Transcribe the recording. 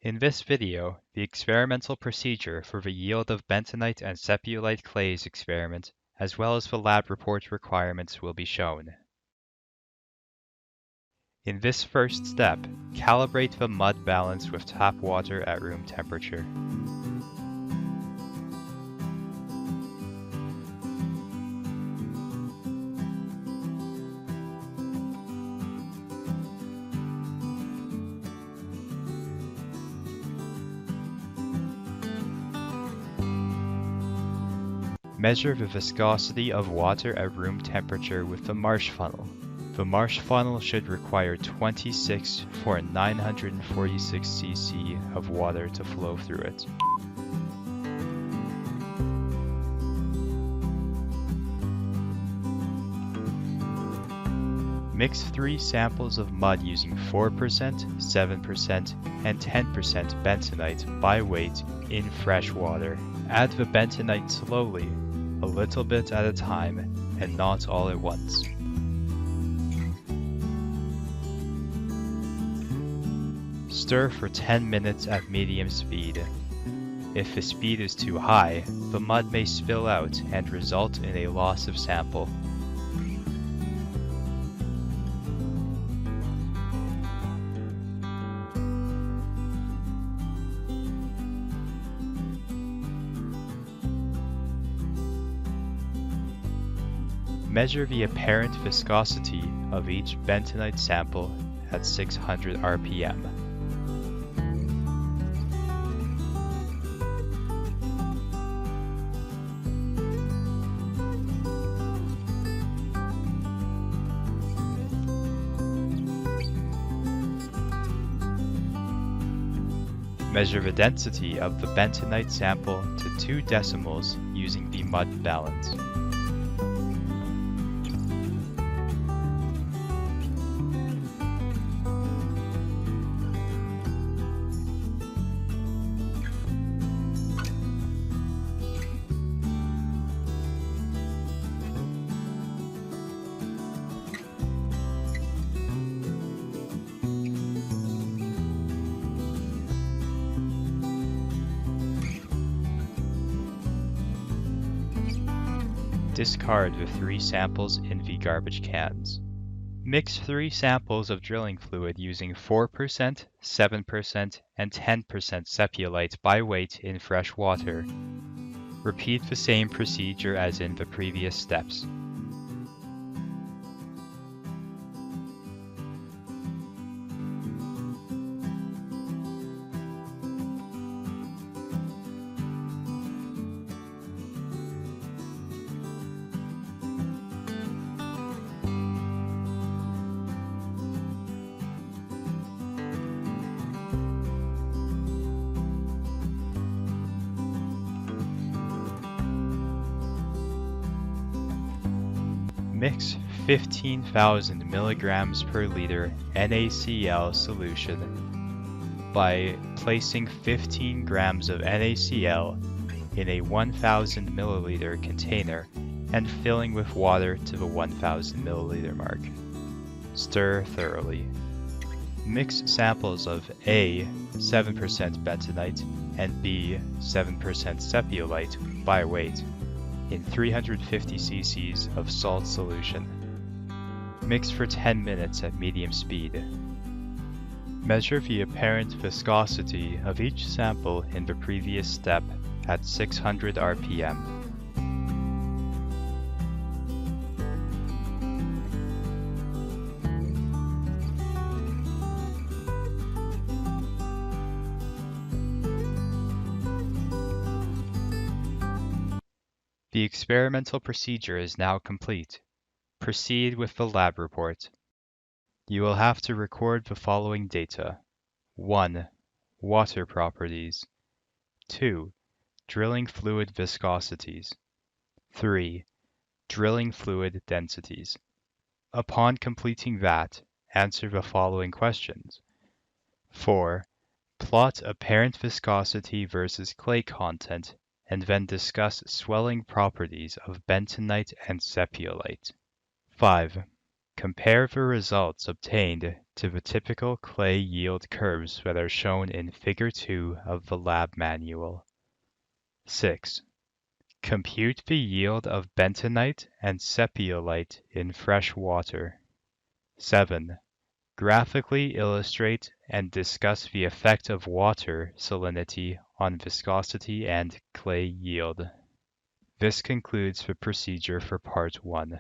In this video, the experimental procedure for the yield of bentonite and sepiolite clays experiment, as well as the lab report requirements will be shown. In this first step, calibrate the mud balance with tap water at room temperature. Measure the viscosity of water at room temperature with the Marsh Funnel. The Marsh Funnel should require 26 for 946 cc of water to flow through it. Mix 3 samples of mud using 4%, 7%, and 10% bentonite by weight in fresh water. Add the bentonite slowly, a little bit at a time, and not all at once. Stir for 10 minutes at medium speed. If the speed is too high, the mud may spill out and result in a loss of sample. Measure the apparent viscosity of each bentonite sample at 600 rpm. Measure the density of the bentonite sample to 2 decimals using the mud balance. Discard the 3 samples in the garbage cans. Mix 3 samples of drilling fluid using 4%, 7%, and 10% sepiolite by weight in fresh water. Repeat the same procedure as in the previous steps. Mix 15,000 milligrams per liter NaCl solution by placing 15 grams of NaCl in a 1,000 milliliter container and filling with water to the 1,000 milliliter mark. Stir thoroughly. Mix samples of A, 7% bentonite, and B, 7% sepiolite by weight in 350 cc of salt solution. Mix for 10 minutes at medium speed. Measure the apparent viscosity of each sample in the previous step at 600 rpm. The experimental procedure is now complete. Proceed with the lab report. You will have to record the following data. 1. Water properties. 2. Drilling fluid viscosities. 3. Drilling fluid densities. Upon completing that, answer the following questions. 4. Plot apparent viscosity versus clay content and then discuss swelling properties of bentonite and sepiolite. 5. Compare the results obtained to the typical clay yield curves that are shown in Figure 2 of the lab manual. 6. Compute the yield of bentonite and sepiolite in fresh water. 7. Graphically illustrate and discuss the effect of water salinity on viscosity and clay yield. This concludes the procedure for Part 1.